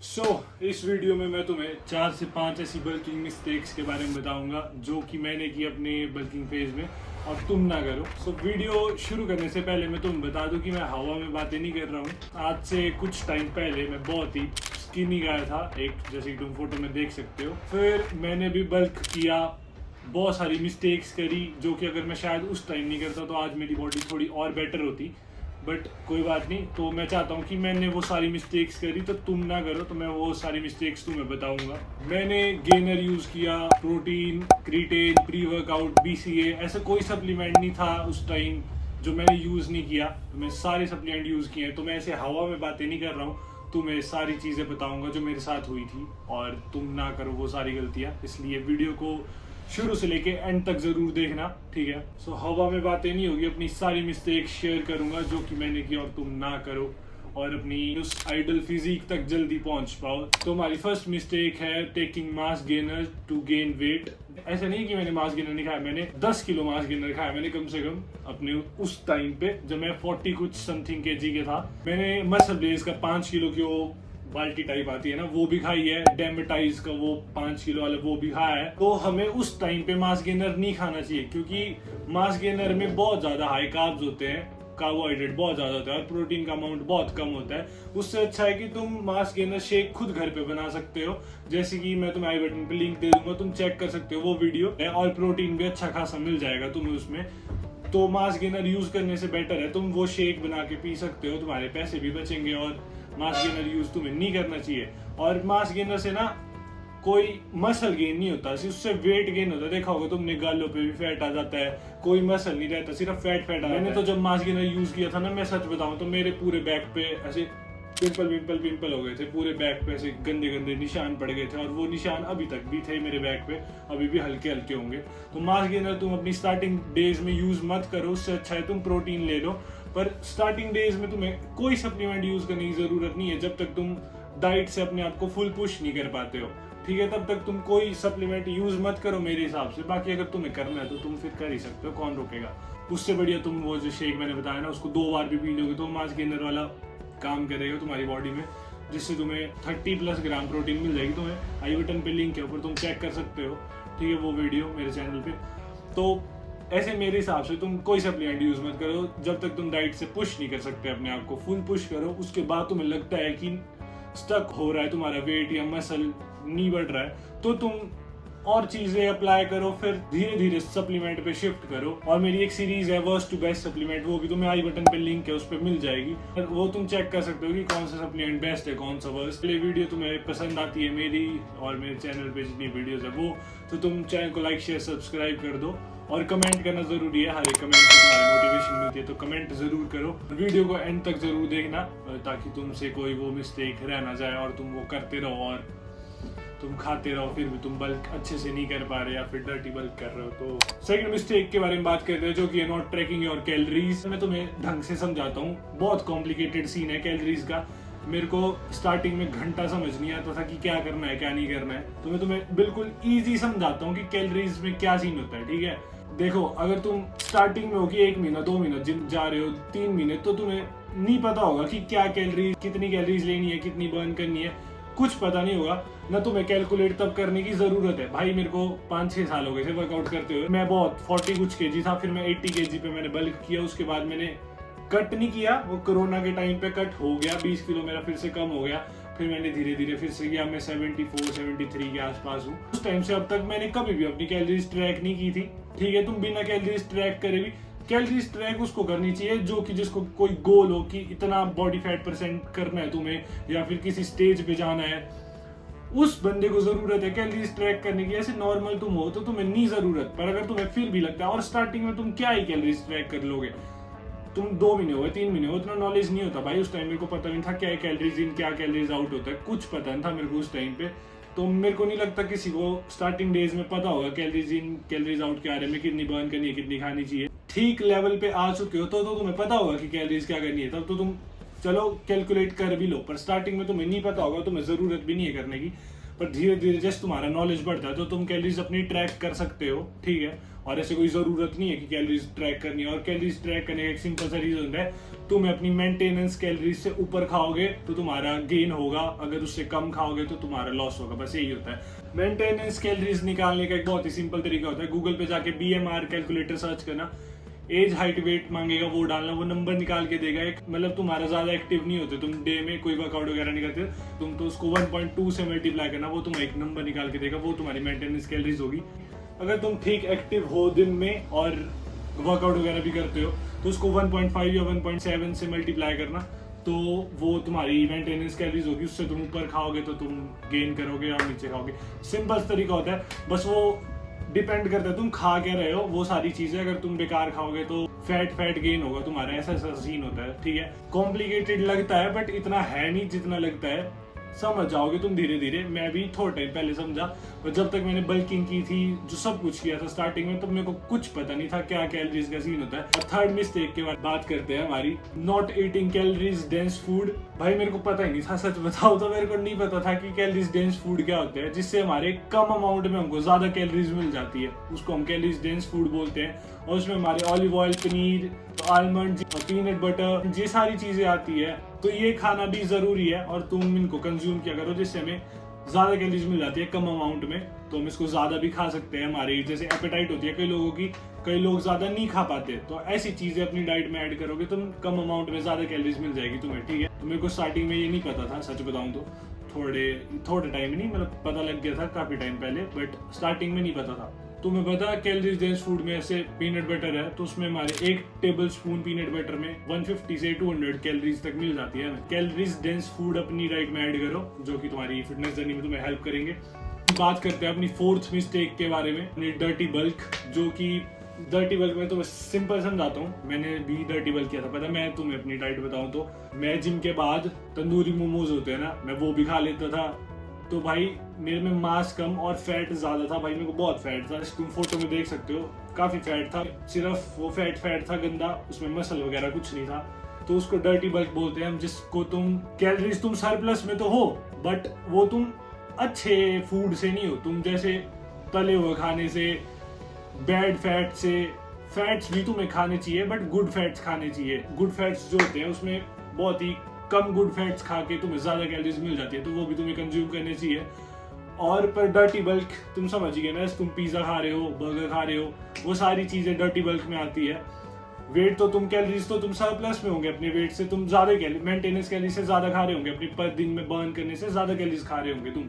इस वीडियो में मैं तुम्हें 4 से 5 ऐसी बल्किंग मिस्टेक्स के बारे में बताऊंगा जो कि मैंने की अपने बल्किंग फेज में और तुम ना करो। वीडियो शुरू करने से पहले मैं तुम्हें बता दूं कि मैं हवा में बातें नहीं कर रहा हूँ। आज से कुछ टाइम पहले मैं बहुत ही स्किनी गाया था, एक जैसे कि तुम फोटो में देख सकते हो। फिर मैंने भी बल्क किया, बहुत सारी मिस्टेक्स करी जो कि अगर मैं शायद उस टाइम नहीं करता तो आज मेरी बॉडी थोड़ी और बेटर होती, बट कोई बात नहीं। तो मैं चाहता हूँ कि मैंने वो सारी मिस्टेक्स करी तो तुम ना करो, तो मैं वो सारी मिस्टेक्स तुम्हें बताऊंगा। मैंने गेनर यूज किया, प्रोटीन, क्रीटेन, प्री वर्कआउट, BCA, ऐसा कोई सप्लीमेंट नहीं था उस टाइम जो मैंने यूज नहीं किया। तो मैं सारे सप्लीमेंट यूज किए हैं। तो मैं ऐसे हवा में बातें नहीं कर रहा हूँ, तुम्हें सारी चीजें बताऊंगा जो मेरे साथ हुई थी और तुम ना करो वो सारी गलतियां। इसलिए वीडियो को शुरू से लेके एंड तक जरूर देखना, ठीक है। हवा में बातें नहीं होगी, अपनी सारी मिस्टेक शेयर करूंगा जो कि मैंने की और तुम ना करो और अपनी उस आइडल फिजिक तक जल्दी पहुंच पाओ। तो हमारी फर्स्ट मिस्टेक है taking mass gainer to gain weight. ऐसा नहीं कि मैंने मास गेनर नहीं खाया, मैंने 10 किलो मास गेनर खाया मैंने कम से कम अपने उस टाइम पे जब मैं 40 कुछ समथिंग kg के था। मैंने मसल ब्लेज का 5 किलो की वो बाल्टी टाइप आती है ना, वो भी खाई है। डेमेटाइज का वो 5 किलो वाला वो भी खाया है। तो हमें उस टाइम पे मास गेनर नहीं खाना चाहिए क्योंकि मास गेनर में बहुत ज्यादा हाई कार्ब्स होते हैं, कार्बोहाइड्रेट बहुत ज्यादा होता है और प्रोटीन का अमाउंट बहुत कम होता है। उससे अच्छा है कि तुम मास गेनर शेक खुद घर पे बना सकते हो, जैसे कि मैं तुम्हें आई बटन पे लिंक दे दूंगा, तुम चेक कर सकते हो वो वीडियो है। और प्रोटीन भी अच्छा खासा मिल जाएगा तुम्हें उसमें। तो मास गेनर यूज करने से बेटर है तुम वो शेक बना के पी सकते हो, तुम्हारे पैसे भी बचेंगे और मास गेनर यूज तुम्हें नहीं करना चाहिए। और मास गेनर से ना कोई मसल गेन नहीं होता, उससे वेट गेन होता है। देखा होगा तुमने, गालों पे भी फैट आ जाता है, कोई मसल नहीं रहता, सिर्फ फैट आ जाता है। मैंने तो जब मास गेनर यूज किया था ना, मैं सच बताऊं तो मेरे पूरे बैक पे ऐसे पिंपल हो गए थे। पूरे बैक पे ऐसे गंदे गंदे निशान पड़ गए थे और वो निशान अभी तक भी थे मेरे बैक पे, अभी भी हल्के हल्के होंगे। तो मास गेनर तुम अपनी स्टार्टिंग डेज में यूज मत करो, उससे अच्छा है तुम प्रोटीन ले लो। पर स्टार्टिंग डेज में तुम्हें कोई सप्लीमेंट यूज करने की जरूरत नहीं है जब तक तुम डाइट से अपने आप को फुल पुश नहीं कर पाते हो, ठीक है। तब तक तुम कोई सप्लीमेंट यूज मत करो मेरे हिसाब से। बाकी अगर तुम्हें करना है तो तुम फिर कर ही सकते हो, कौन रोकेगा। उससे बढ़िया तुम वो जो शेक मैंने बताया ना, उसको 2 बार भी पी लोगे तो मास गेनर वाला काम करेगा तुम्हारी बॉडी में, जिससे तुम्हें 30+ ग्राम प्रोटीन मिल जाएगी। तुम्हें आई बटन पे लिंक है ऊपर, तुम चेक कर सकते हो, ठीक है, वो वीडियो मेरे चैनल पे। तो ऐसे मेरे हिसाब से तुम कोई सप्लीमेंट यूज मत करो जब तक तुम डाइट से पुश नहीं कर सकते अपने आप को। फुल पुश करो, उसके बाद तुम्हें लगता है कि स्टक हो रहा है तुम्हारा वेट या मसल नहीं बढ़ रहा है तो तुम और चीजें अप्लाई करो, फिर धीरे धीरे सप्लीमेंट पे शिफ्ट करो। और मेरी एक सीरीज है वर्स्ट टू बेस्ट सप्लीमेंट, वो भी तुम्हें आई बटन पे लिंक है, उस पर मिल जाएगी। वो तुम चेक कर सकते हो कि कौन सा सप्लीमेंट बेस्ट है, कौन सा वर्स्ट। ये वीडियो तुम्हें पसंद आती है मेरी और मेरे चैनल पे जितनी वीडियोस है वो, तो तुम चैनल को लाइक शेयर सब्सक्राइब कर दो और कमेंट करना जरूरी है। हर एक कमेंट से तुम्हारी मोटिवेशन मिलती है, तो कमेंट जरूर करो। वीडियो को एंड तक जरूर देखना ताकि तुमसे कोई वो मिस्टेक रह ना जाए और तुम वो करते रहो और तुम खाते रहो फिर भी तुम बल्क अच्छे से नहीं कर पा रहे या फिर डर्टी बल्क कर रहे हो। तो सेकंड मिस्टेक के बारे में बात करते हैं जो कि है नॉट ट्रैकिंग योर कैलोरीज। मैं तुम्हें ढंग से समझाता हूँ, बहुत कॉम्प्लिकेटेड सीन है कैलोरीज का। मेरे को स्टार्टिंग में घंटा समझ नहीं आता था कि क्या करना है क्या नहीं करना है, तो मैं तुम्हें बिल्कुल ईजी समझाता हूँ कि कैलोरीज में क्या सीन होता है, ठीक है। देखो, अगर तुम स्टार्टिंग में हो कि 1 महीना 2 महीना जिम जा रहे हो, 3 महीने, तो तुम्हें नहीं पता होगा कि क्या कैलोरीज, कितनी कैलोरीज लेनी है, कितनी बर्न करनी है, कुछ पता नहीं होगा ना। तुम्हें कैलकुलेट तब करने की जरूरत है। भाई मेरे को 5-6 साल हो गए थे वर्कआउट करते हुए, मैं बहुत 40 कुछ kg था, फिर मैं 80 kg पे मैंने बल्क किया। उसके बाद मैंने कट नहीं किया, वो कोरोना के टाइम पे कट हो गया, 20 किलो मेरा फिर से कम हो गया। फिर मैंने धीरे धीरे फिर से किया, मैं 74-73 के आसपास हूँ। उस टाइम से अब तक मैंने कभी भी अपनी कैलोरीज ट्रैक नहीं की थी, ठीक है। तुम बिना कैलोरीज ट्रैक करे भी, कैलोरीज ट्रैक उसको करनी चाहिए जो कि जिसको कोई गोल हो कि इतना बॉडी फैट परसेंट करना है तुम्हें या फिर किसी स्टेज पे जाना है, उस बंदे को जरूरत है कैलोरीज ट्रैक करने की। ऐसे नॉर्मल तुम हो तो तुम्हें नहीं जरूरत, पर अगर तुम्हें फिर भी लगता है, और स्टार्टिंग में तुम क्या ही कैलोरीज ट्रैक कर लोगे, तुम 2 महीने हो गए 3 महीने हो, इतना नॉलेज नहीं होता भाई। उस टाइम मेरे को पता नहीं था क्या कैलोरीज इन क्या कैलोरीज आउट होता है, कुछ पता नहीं था मेरे को उस टाइम पे। तो मेरे को नहीं लगता किसी को स्टार्टिंग डेज में पता होगा कैलोरीज इन कैलोरीज आउट के बारे में, कितनी बर्न करनी है, कितनी खानी चाहिए। ठीक लेवल पे आ चुके हो तो तुम्हें पता होगा कि कैलोरीज क्या करनी है, तब तो तुम चलो कैलकुलेट कर भी लो। पर स्टार्टिंग में तुम्हें नहीं पता होगा, तुम्हें जरूरत भी नहीं है करने की। पर धीरे धीरे जैसे तुम्हारा नॉलेज बढ़ता है तो तुम कैलोरीज अपनी ट्रैक कर सकते हो, ठीक है। और ऐसे कोई ज़रूरत नहीं है कि कैलोरीज ट्रैक करनी है। और कैलोरीज ट्रैक करने का एक सिंपल सा रीज़न है, तुम अपनी मेंटेनेंस कैलोरीज से ऊपर खाओगे तो तुम्हारा गेन होगा, अगर उससे कम खाओगे तो तुम्हारा लॉस होगा, बस यही होता है। मेंटेनेंस कैलोरीज निकालने का एक बहुत ही सिंपल तरीका होता है, गूगल पे जाके BMR कैलकुलेटर सर्च करना, एज हाइट वेट मांगेगा, वो डालना, वो नंबर निकाल के देगा। एक मतलब तुम्हारा ज्यादा एक्टिव नहीं होते तुम, डे में कोई वर्कआउट वगैरह नहीं करते तुम, तो उसको 1.2 से मल्टीप्लाई करना, वो तुम्हें एक नंबर निकाल के देगा, वो तुम्हारी मेंटेनेंस कैलोरीज होगी। अगर तुम ठीक एक्टिव हो दिन में और वर्कआउट वगैरह भी करते हो तो उसको 1.5 या 1.7 से मल्टीप्लाई करना, तो वो तुम्हारी मेंटेनेंस कैलोरीज होगी। उससे तुम ऊपर खाओगे तो तुम गेन करोगे और नीचे खाओगे, सिंपल तरीका होता है। बस वो डिपेंड करता है तुम खा क्या रहे हो, वो सारी चीजें। अगर तुम बेकार खाओगे तो फैट गेन होगा तुम्हारा, ऐसा सीन होता है, ठीक है। कॉम्प्लिकेटेड लगता है बट इतना है नहीं जितना लगता है, समझ जाओगे तुम धीरे धीरे। मैं भी थोड़ा टाइम पहले समझा, पर जब तक मैंने बल्किंग की थी, जो सब कुछ किया था स्टार्टिंग में, तब मेरे को कुछ पता नहीं था क्या कैलोरीज का सीन होता है। और थर्ड मिस्टेक के बाद बात करते हैं हमारी, not eating calories dense food. भाई मेरे को पता ही नहीं था, सच बताओ तो मेरे को नहीं पता था कि कैलोरीज डेंस फूड क्या होता है, जिससे हमारे कम अमाउंट में हमको ज्यादा कैलोरीज मिल जाती है, उसको हम कैलोरीज डेंस फूड बोलते हैं। और उसमें हमारे olive oil, paneer, almond, peanut butter, ये सारी चीजें आती है। तो ये खाना भी जरूरी है और तुम इनको कंज्यूम किया करो, जिससे हमें ज्यादा कैलोरीज मिल जाती है कम अमाउंट में। तो हम इसको ज्यादा भी खा सकते हैं, हमारी जैसे एपेटाइट होती है कई लोगों की, कई लोग ज्यादा नहीं खा पाते, तो ऐसी चीजें अपनी डाइट में ऐड करोगे तुम, कम अमाउंट में ज्यादा कैलोरीज मिल जाएगी तुम्हें, ठीक है। तो मेरे को स्टार्टिंग में ये नहीं पता था, सच बताऊं तो थोड़े टाइम नहीं, मतलब पता लग गया था काफी टाइम पहले, बट स्टार्टिंग में नहीं पता था। तुम्हें पता कैलोरीज डेंस फूड में ऐसे पीनट बटर है, तो उसमें हमारे 1 टेबल स्पून पीनट बटर में 150 से 200 कैलोरीज तक मिल जाती है। कैलोरीज डेंस फूड अपनी डाइट में ऐड करो, जो कि तुम्हारी फिटनेस जर्नी में तुम्हें हेल्प करेंगे। बात करते हैं अपनी फोर्थ मिस्टेक के बारे में, डर्टी बल्क। जो कि डर्टी बल्क में तो मैं सिंपल समझाता हूँ, मैंने भी डर्टी बल्क किया था। पता मैं तुम्हें अपनी डाइट बताऊँ तो, मैं जिम के बाद तंदूरी मोमोज होते हैं ना, मैं वो भी खा लेता था। तो भाई मेरे में मास कम और फैट ज्यादा था, भाई मेरे को बहुत फैट था, तुम फोटो में देख सकते हो, काफी फैट था। सिर्फ वो फैट था गंदा, उसमें मसल वगैरह कुछ नहीं था। तो उसको डर्टी बल्क बोलते हैं हम, जिसको तुम कैलोरीज तुम सरप्लस में तो हो, बट वो तुम अच्छे फूड से नहीं हो, तुम जैसे तले हुए खाने से, बैड फैट से। फैट्स भी तुम्हें खाने चाहिए बट गुड फैट्स खाने चाहिए। गुड फैट्स जो होते हैं उसमें बहुत ही कम गुड फैट्स खा के तुम्हें ज्यादा कैलोरीज मिल जाती है, तो वो भी तुम्हें कंज्यूम करने चाहिए। और पर डर्टी बल्क तुम समझ गए ना, तुम पिज्जा खा रहे हो, बर्गर खा रहे हो, वो सारी चीजें डर्टी बल्क में आती है। वेट तो तुम कैलोरीज तो तुम सरप्लस में होंगे, अपने वेट से तुम ज्यादा मेंटेनेंस कैलोरीज से ज्यादा खा रहे होंगे, अपनी पर दिन में बर्न करने से ज्यादा कैलोरीज खा रहे होंगे तुम,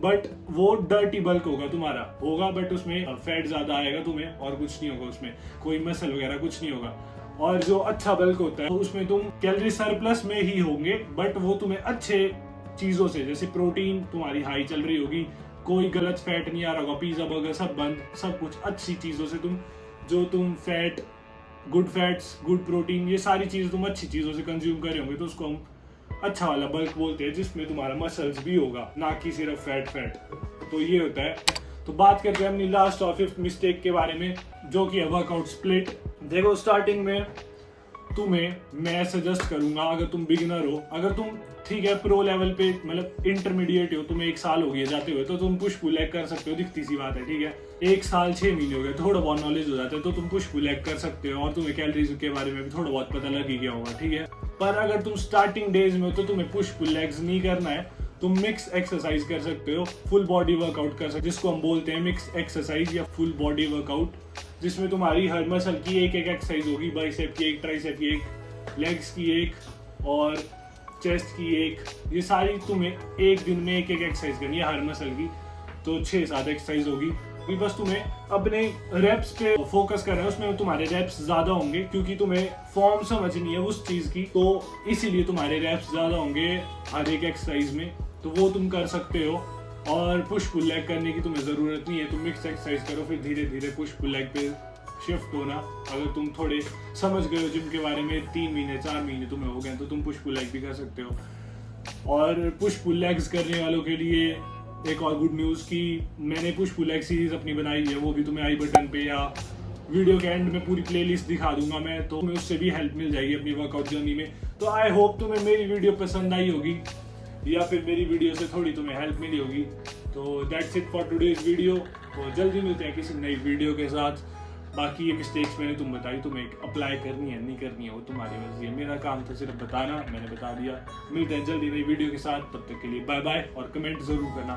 बट वो डर्टी बल्क होगा तुम्हारा, बट उसमें फैट ज्यादा आएगा तुम्हें और कुछ नहीं होगा, उसमें कोई मसल वगैरह कुछ नहीं होगा। और जो अच्छा बल्क होता है उसमें तुम कैलोरी सरप्लस में ही होंगे, बट वो तुम्हें अच्छे चीजों से, जैसे प्रोटीन तुम्हारी हाई चल रही होगी, कोई गलत फैट नहीं आ रहा होगा, पिज्जा बर्गर सब बंद, सब कुछ अच्छी चीजों से तुम fat, good fats, good protein, ये सारी चीजें तुम अच्छी चीजों से कंज्यूम कर रहे होंगे, तो उसको हम अच्छा वाला बल्क बोलते हैं, जिसमें तुम्हारा मसल्स भी होगा, ना कि सिर्फ फैट। तो ये होता है। तो बात करते हैं अपनी लास्ट और फिफ्थ मिस्टेक के बारे में, जो कि है वर्कआउट स्प्लिट। देखो स्टार्टिंग में तुम्हें मैं सजेस्ट करूंगा, अगर तुम बिगिनर हो, अगर तुम ठीक है प्रो लेवल पे मतलब इंटरमीडिएट हो, तुम्हें 1 साल हो गया जाते हुए, तो तुम पुश पुल लेग कर सकते हो, दिखती सी बात है, ठीक है। 1 साल 6 महीने हो गए, थोड़ा बहुत नॉलेज हो जाता है, तो तुम पुश पुल लेग कर सकते हो और तुम्हें कैलोरीज के बारे में भी थोड़ा बहुत पता लग ही गया होगा, ठीक है। पर अगर तुम स्टार्टिंग डेज में हो तो तुम्हें पुश पुल लेग्स नहीं करना है, तुम मिक्स एक्सरसाइज कर सकते हो, फुल बॉडी वर्कआउट कर सकते हो, जिसको हम बोलते हैं मिक्स एक्सरसाइज या फुल बॉडी वर्कआउट, जिसमें तुम्हारी हर मसल की एक एक्सरसाइज होगी, बाइसेप की एक, ट्राइसेप की एक, लेग्स की एक और चेस्ट की एक। ये सारी तुम्हें एक दिन में एक एक्सरसाइज करनी है हर मसल की, तो 6-7 एक्सरसाइज होगी। बस तुम्हें अपने रेप्स पे फोकस करना है, उसमें तुम्हारे रेप्स ज्यादा होंगे, क्योंकि तुम्हें फॉर्म समझनी है उस चीज की, तो इसीलिए तुम्हारे रेप्स ज्यादा होंगे हर एक एक्सरसाइज में, तो वो तुम कर सकते हो। और पुश पुल लेग करने की तुम्हें जरूरत नहीं है, तुम मिक्स एक्सरसाइज करो, फिर धीरे धीरे पुश पुल लेग पे शिफ्ट होना। अगर तुम थोड़े समझ गए हो जिम के बारे में, 3 महीने 4 महीने तुम्हें हो गए, तो तुम पुश पुल लेग भी कर सकते हो। और पुश पुल लेग्स करने वालों के लिए एक और गुड न्यूज़ कि मैंने पुश पुल लेग सीरीज अपनी बनाई है, वो भी तुम्हें आई बटन पे या वीडियो के एंड में पूरी प्लेलिस्ट दिखा दूंगा मैं, तो तुम्हें उससे भी हेल्प मिल जाएगी अपनी वर्कआउट जर्नी में। तो आई होप तुम्हें मेरी वीडियो पसंद आई होगी। या फिर मेरी वीडियो से थोड़ी तुम्हें हेल्प मिली होगी। तो that's it for today's video. तो जल्दी मिलते हैं किसी नई वीडियो के साथ। बाकी ये मिस्टेक्स मैंने तुम बताई, तुम्हें अप्लाई करनी है नहीं करनी है वो तुम्हारी मर्जी है, मेरा काम था सिर्फ बताना, मैंने बता दिया। मिलते हैं जल्दी नई वीडियो के साथ, तब तक के लिए बाय बाय और कमेंट जरूर करना।